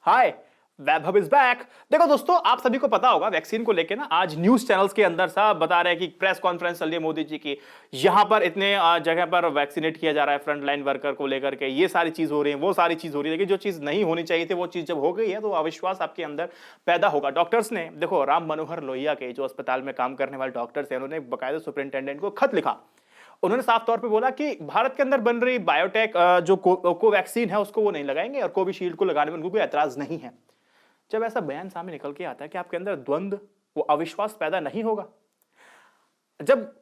Hi, Vaibhav is back. देखो दोस्तों, आप सभी को पता होगा वैक्सीन को लेके ना आज न्यूज चैनल्स के अंदर सब बता रहे हैं कि प्रेस कॉन्फ्रेंस चल रही है मोदी जी की, यहां पर इतने जगह पर वैक्सीनेट किया जा रहा है फ्रंट लाइन वर्कर को लेकर के, ये सारी चीज हो रही है, वो सारी चीज हो रही है। लेकिन जो चीज नहीं होनी चाहिए थी वो चीज जब हो गई है तो अविश्वास आपके अंदर पैदा होगा। डॉक्टर्स ने देखो, राम मनोहर लोहिया के जो अस्पताल में काम करने वाले डॉक्टर्स हैं, उन्होंने बाकायदा सुपरिंटेंडेंट को खत लिखा। उन्होंने साफ तौर पे बोला कि भारत के अंदर बन रही बायोटेक जो कोवैक्सीन है उसको वो नहीं लगाएंगे और कोविशील्ड को लगाने में उनको कोई ऐतराज नहीं है। जब ऐसा बयान सामने निकल के आता है कि आपके अंदर द्वंद्व, वो अविश्वास पैदा नहीं होगा? जब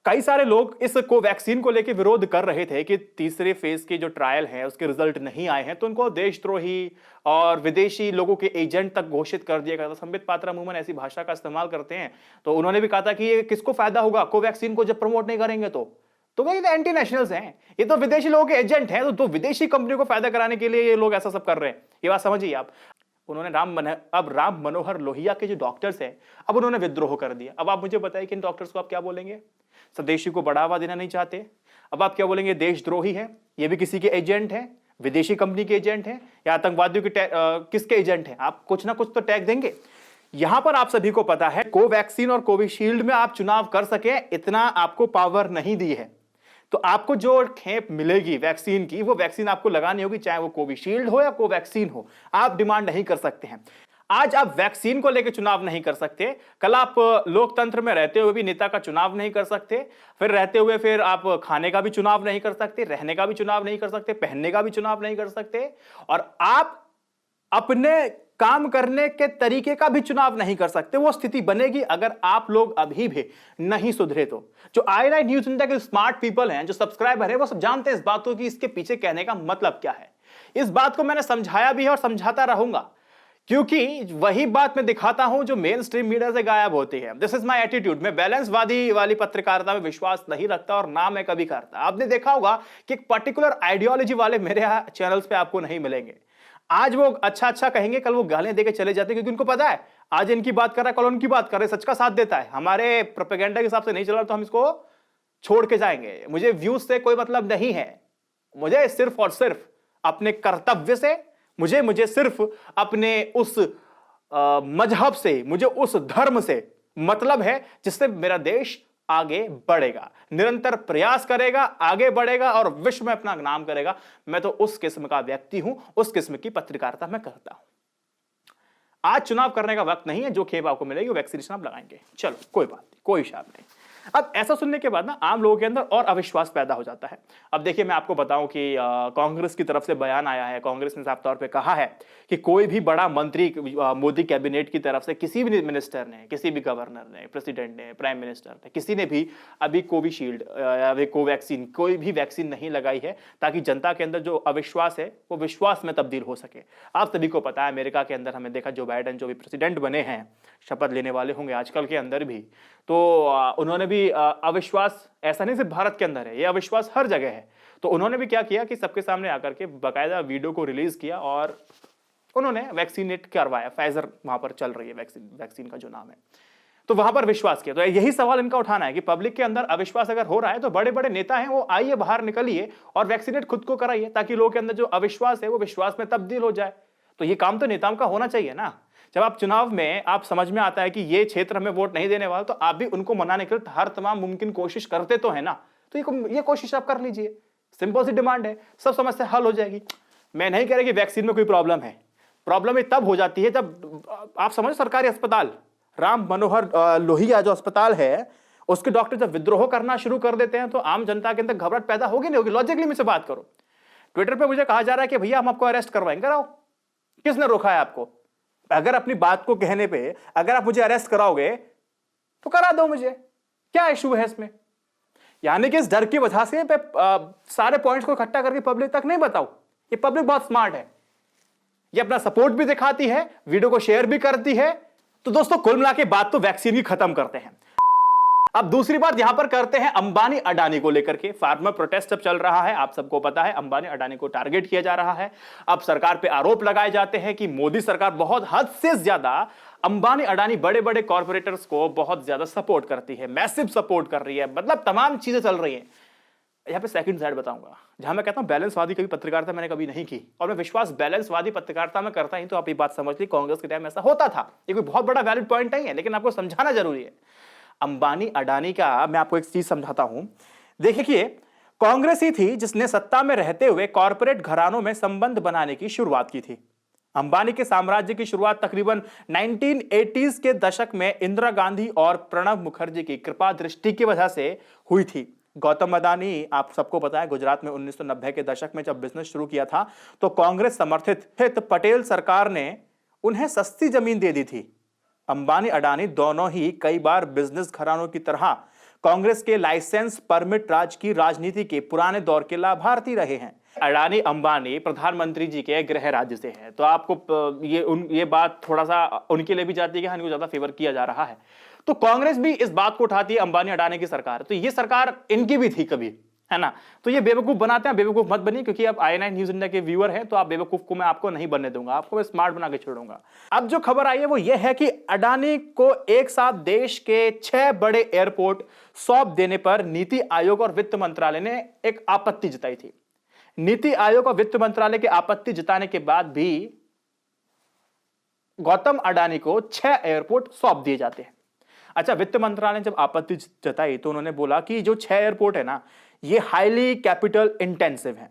कई सारे लोग इस कोवैक्सीन को लेकर विरोध कर रहे थे कि तीसरे फेज के जो ट्रायल है उसके रिजल्ट नहीं आए हैं, तो उनको देशद्रोही और विदेशी लोगों के एजेंट तक घोषित कर दिया गया था। संबित पात्रा अमूमन ऐसी भाषा का इस्तेमाल करते हैं, तो उन्होंने भी कहा था कि ये किसको फायदा होगा कोवैक्सीन को जब प्रमोट नहीं करेंगे तो भाई ये एंटी नेशनल्स हैं, ये तो विदेशी लोगों के एजेंट हैं, तो विदेशी कंपनी को फायदा कराने के लिए ये लोग ऐसा सब कर रहे हैं। ये बात समझिए आप। उन्होंने राम मनोहर लोहिया के जो डॉक्टर्स हैं, अब उन्होंने विद्रोह कर दिया। अब आप मुझे बताइए कि इन डॉक्टर्स को आप क्या बोलेंगे? स्वदेशी को बढ़ावा देना नहीं चाहते, अब आप क्या बोलेंगे? देशद्रोही है, ये भी किसी के एजेंट हैं, विदेशी कंपनी के एजेंट हैं या आतंकवादियों के किसके एजेंट हैं? आप कुछ ना कुछ तो टैग देंगे। यहां पर आप सभी को पता है कोवैक्सीन और कोविशील्ड में आप चुनाव कर सके इतना आपको पावर नहीं दी है, तो आपको जो खेप मिलेगी वैक्सीन की, वो वैक्सीन आपको लगानी होगी, चाहे वो कोविशील्ड हो या कोवैक्सीन हो। आप डिमांड नहीं कर सकते हैं। आज आप वैक्सीन को लेकर चुनाव नहीं कर सकते, कल आप लोकतंत्र में रहते हुए भी नेता का चुनाव नहीं कर सकते, फिर रहते हुए फिर आप खाने का भी चुनाव नहीं कर सकते, रहने का भी चुनाव नहीं कर सकते, पहनने का भी चुनाव नहीं कर सकते, और आप अपने काम करने के तरीके का भी चुनाव नहीं कर सकते। वो स्थिति बनेगी अगर आप लोग अभी भी नहीं सुधरे तो। जो आई न्यूज इंडिया के स्मार्ट पीपल हैं, जो सब्सक्राइबर हैं, वो सब जानते हैं इस बात को कि इसके पीछे कहने का मतलब क्या है। इस बात को मैंने समझाया भी है और समझाता रहूंगा, क्योंकि वही बात मैं दिखाता हूं जो मेन स्ट्रीम मीडिया से गायब होती है। This is my attitude. मैं बैलेंसवादी वाली पत्रकारिता में विश्वास नहीं रखता और ना मैं कभी करता। आपने देखा होगा कि एक पर्टिकुलर आइडियोलॉजी वाले मेरे चैनल्स पे आपको नहीं मिलेंगे। आज वो अच्छा कहेंगे, कल वो गालियां देके चले जाते हैं, क्योंकि उनको पता है आज इनकी बात कर रहा है, कल उनकी बात कर रहे, सच का साथ देता है। हमारे प्रोपेगेंडा के हिसाब से नहीं चल रहा तो हम इसको छोड़ के जाएंगे। मुझे व्यूज से कोई मतलब नहीं है, मुझे सिर्फ और सिर्फ अपने कर्तव्य से, मुझे सिर्फ अपने उस मजहब से, मुझे उस धर्म से मतलब है जिससे मेरा देश आगे बढ़ेगा, निरंतर प्रयास करेगा, आगे बढ़ेगा और विश्व में अपना नाम करेगा। मैं तो उस किस्म का व्यक्ति हूं, उस किस्म की पत्रकारिता मैं करता हूं। आज चुनाव करने का वक्त नहीं है, जो खेप आपको मिलेगी वो वैक्सीनेशन आप लगाएंगे। चलो कोई बात नहीं, कोई हिसाब नहीं। अब ऐसा सुनने के बाद ना आम लोगों के अंदर और अविश्वास पैदा हो जाता है। अब देखिए, मैं आपको बताऊं कि कांग्रेस की तरफ से बयान आया है। कांग्रेस ने साफ तौर पे कहा है कि कोई भी बड़ा मंत्री मोदी कैबिनेट की तरफ से, किसी भी मिनिस्टर ने, किसी भी गवर्नर ने, प्रेसिडेंट ने, प्राइम मिनिस्टर ने, किसी ने भी अभी कोविशील्ड या कोवैक्सीन, कोई भी वैक्सीन नहीं लगाई है, ताकि जनता के अंदर जो अविश्वास है वो विश्वास में तब्दील हो सके। आप सभी को पता है अमेरिका के अंदर हमने देखा जो बाइडेन जो भी प्रेसिडेंट बने हैं, शपथ लेने वाले होंगे आजकल के अंदर भी, तो उन्होंने भी अविश्वास ऐसा नहीं सिर्फ भारत के अंदर है, ये अविश्वास हर जगह है। तो उन्होंने भी क्या किया कि सबके सामने आकर के बाकायदा वीडियो को रिलीज किया और उन्होंने वैक्सीनेट करवाया। फाइजर वहां पर चल रही है वैक्सीन का जो नाम है, तो वहां पर विश्वास किया। तो यही सवाल इनका उठाना है कि पब्लिक के अंदर अविश्वास अगर हो रहा है तो बड़े बड़े नेता हैं, वो आइए बाहर निकलिए और वैक्सीनेट खुद को कराइए, ताकि लोगों के अंदर जो अविश्वास है वो विश्वास में तब्दील हो जाए। तो ये काम तो नेताओं का होना चाहिए ना। जब आप चुनाव में आप समझ में आता है कि ये क्षेत्र में वोट नहीं देने वाला, तो आप भी उनको मनाने के लिए हर तमाम मुमकिन कोशिश करते तो है ना। तो ये कोशिश आप कर लीजिए, सिंपल सी डिमांड है, सब समस्या हल हो जाएगी। मैं नहीं कह रहा कि वैक्सीन में कोई प्रॉब्लम है, प्रॉब्लम तब हो जाती है जब आप समझो सरकारी अस्पताल, राम मनोहर लोहिया जो अस्पताल है, उसके डॉक्टर जब विद्रोह करना शुरू कर देते हैं तो आम जनता के अंदर घबराहट पैदा होगी नहीं होगी? लॉजिकली मुझसे बात करो। ट्विटर पे मुझे कहा जा रहा है कि भैया हम आपको अरेस्ट करवाएंगे, कराओ। किसने रोका है आपको? अगर अपनी बात को कहने पे अगर आप मुझे अरेस्ट कराओगे तो करा दो, मुझे क्या इशू है इसमें? यानी कि इस डर की वजह से सारे पॉइंट्स को इकट्ठा करके पब्लिक तक नहीं बताओ। ये पब्लिक बहुत स्मार्ट है, ये अपना सपोर्ट भी दिखाती है, वीडियो को शेयर भी करती है। तो दोस्तों कुल मिला के बात तो वैक्सीन की खत्म करते हैं। अब दूसरी बात यहां पर करते हैं अंबानी अडानी को लेकर के। फार्मर प्रोटेस्ट अब चल रहा है, आप सबको पता है अंबानी अडानी को टारगेट किया जा रहा है। अब सरकार पे आरोप लगाए जाते हैं कि मोदी सरकार बहुत हद से ज्यादा अंबानी अडानी बड़े बड़े कॉर्पोरेटर्स को बहुत ज्यादा सपोर्ट करती है, मैसिव सपोर्ट कर रही है, मतलब तमाम चीजें चल रही हैं। यहाँ पे सेकंड साइड बताऊंगा, जहां मैं कहता हूं बैलेंसवादी कभी पत्रकारिता मैंने कभी नहीं की, और मैं विश्वास बैलेंसवादी पत्रकारिता में करता ही, तो आप ये बात समझ ली कांग्रेस के टाइम में ऐसा होता था। ये कोई बहुत बड़ा वैलिड पॉइंट नहीं है, लेकिन आपको समझाना जरूरी है। अंबानी अडानी का मैं आपको एक चीज समझाता हूं। देखिए, कांग्रेस ही थी जिसने सत्ता में रहते हुए कॉर्पोरेट घरानों में संबंध बनाने की शुरुआत की थी। अंबानी के साम्राज्य की शुरुआत तकरीबन 1980s के दशक में इंदिरा गांधी और प्रणब मुखर्जी की कृपा दृष्टि की वजह से हुई थी। गौतम अडानी, आप सबको पता है, गुजरात में 1990 के दशक में जब बिजनेस शुरू किया था, तो कांग्रेस समर्थित पटेल सरकार ने उन्हें सस्ती जमीन दे दी थी। अंबानी अडानी दोनों ही कई बार बिजनेस घरानों की तरह कांग्रेस के लाइसेंस परमिट राज की राजनीति के पुराने दौर के लाभार्थी रहे हैं। अडानी अंबानी प्रधानमंत्री जी के गृह राज्य से हैं, तो आपको ये बात थोड़ा सा उनके लिए भी जाती है कि हाँ, इनको ज्यादा फेवर किया जा रहा है। तो कांग्रेस भी इस बात को उठाती है, अंबानी अडानी की सरकार, तो ये सरकार इनकी भी थी कभी, है ना। तो ये बेवकूफ बनाते हैं, बेवकूफ मत बनिए, क्योंकि आप आई9 न्यूज इंडिया के व्यूअर हैं, तो आप बेवकूफ को मैं आपको नहीं बनने दूंगा, आपको मैं स्मार्ट बना के छोड़ूंगा। अब जो खबर आई है वो ये है कि अडानी को एक साथ देश के 6 बड़े एयरपोर्ट सौंप देने पर नीति आयोग और वित्त मंत्रालय ने एक आपत्ति जताई थी। नीति आयोग और वित्त मंत्रालय की आपत्ति जताने के बाद भी गौतम अडानी को 6 एयरपोर्ट सौंप दिए जाते हैं। अच्छा, वित्त मंत्रालय ने जब आपत्ति जताई तो उन्होंने बोला कि जो 6 एयरपोर्ट है ना, ये हाईली कैपिटल इंटेंसिव है,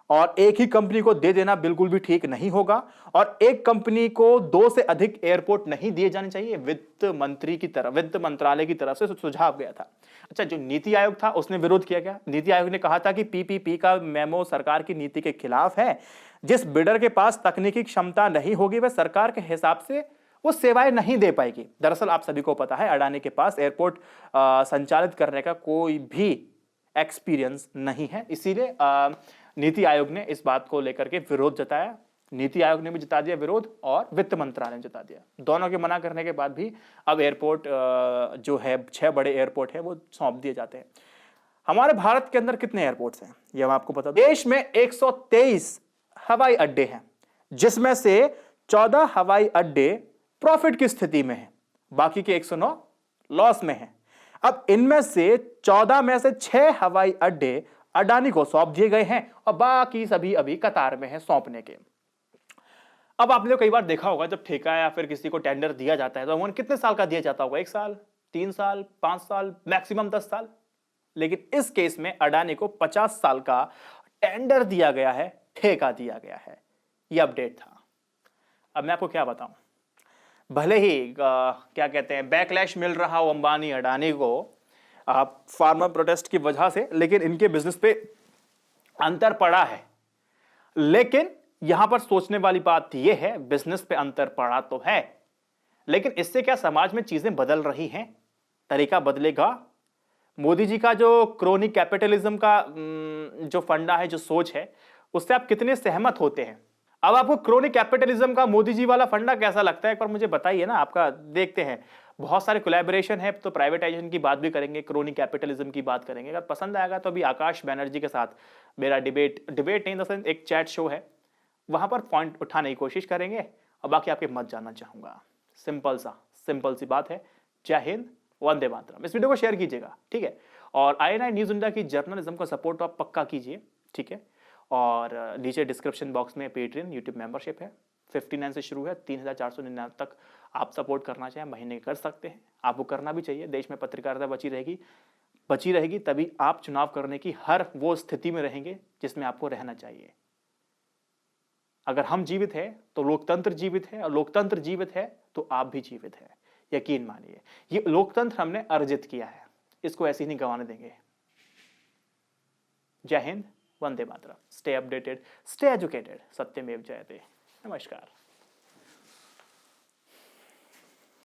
और एक ही कंपनी को दे देना बिल्कुल भी ठीक नहीं होगा, और एक कंपनी को 2 से अधिक एयरपोर्ट नहीं दिए जाने चाहिए। वित्त मंत्रालय की तरफ से सुझाव गया था। अच्छा, जो नीति आयोग था उसने विरोध किया गया। नीति आयोग ने कहा था कि पीपीपी का मेमो सरकार की नीति के खिलाफ है। जिस बिडर के पास तकनीकी क्षमता नहीं होगी वह सरकार के हिसाब से वो सेवाएं नहीं दे पाएगी। दरअसल आप सभी को पता है, अडानी के पास एयरपोर्ट संचालित करने का कोई भी एक्सपीरियंस नहीं है, इसीलिए नीति आयोग ने इस बात को लेकर के विरोध जताया। नीति आयोग ने भी जता दिया विरोध, और वित्त मंत्रालय ने जता दिया। दोनों के मना करने के बाद भी अब एयरपोर्ट जो है 6 बड़े एयरपोर्ट है वो सौंप दिए जाते हैं। हमारे भारत के अंदर कितने एयरपोर्ट्स हैं ये मैं आपको बता दूं। देश में 123 हवाई अड्डे हैं, जिसमें से 14 हवाई अड्डे प्रॉफिट की स्थिति में है, बाकी के 109 लॉस में है। अब इनमें से 14 में से 6 हवाई अड्डे अडानी को सौंप दिए गए हैं, और बाकी सभी अभी कतार में है सौंपने के। अब आपने कई बार देखा होगा, जब ठेका या फिर किसी को टेंडर दिया जाता है तो अमूमन कितने साल का दिया जाता होगा? 1 साल, 3 साल, 5 साल, मैक्सिमम 10 साल। लेकिन इस केस में अडानी को 50 साल का टेंडर दिया गया है, ठेका दिया गया है। यह अपडेट था। अब मैं आपको क्या बताऊं, भले ही क्या कहते हैं बैकलैश मिल रहा हो अंबानी अडानी को फार्मर प्रोटेस्ट की वजह से, लेकिन इनके बिजनेस पे अंतर पड़ा है। लेकिन यहां पर सोचने वाली बात यह है, बिजनेस पे अंतर पड़ा तो है, लेकिन इससे क्या समाज में चीजें बदल रही हैं? तरीका बदलेगा? मोदी जी का जो क्रोनी कैपिटलिज्म का जो फंडा है, जो सोच है, उससे आप कितने सहमत होते हैं? अब आपको क्रोनी कैपिटलिज्म का मोदी जी वाला फंडा कैसा लगता है, एक बार मुझे बताइए ना। आपका देखते हैं, बहुत सारे कोलैबोरेशन है, तो प्राइवेटाइजेशन की बात भी करेंगे, क्रोनी कैपिटलिज्म की बात करेंगे। अगर पसंद आएगा तो अभी आकाश बैनर्जी के साथ मेरा डिबेट नहीं, दरअसल एक चैट शो है, वहां पर पॉइंट उठाने की कोशिश करेंगे, और बाकी आपके मत जानना चाहूंगा। सिंपल सी बात है। जय हिंद, वंदे मातरम। इस वीडियो को शेयर कीजिएगा, ठीक है। और आई9 न्यूज इंडिया की जर्नलिज्म का सपोर्ट आप पक्का कीजिए, ठीक है। और नीचे डिस्क्रिप्शन बॉक्स में पेट्रियन यूट्यूब मेंबरशिप है, 59 से शुरू है, 3499 तक आप सपोर्ट करना चाहें महीने कर सकते हैं। आपको करना भी चाहिए। देश में पत्रकारिता बची रहेगी तभी आप चुनाव करने की हर वो स्थिति में रहेंगे जिसमें आपको रहना चाहिए। अगर हम जीवित हैं तो लोकतंत्र जीवित है, और लोकतंत्र जीवित है तो आप भी जीवित है। यकीन मानिए, ये लोकतंत्र हमने अर्जित किया है, इसको ऐसे ही नहीं गंवाने देंगे। जय Hind, Vande Mataram. Stay updated, stay educated, सत्यमेव जयते। नमस्कार।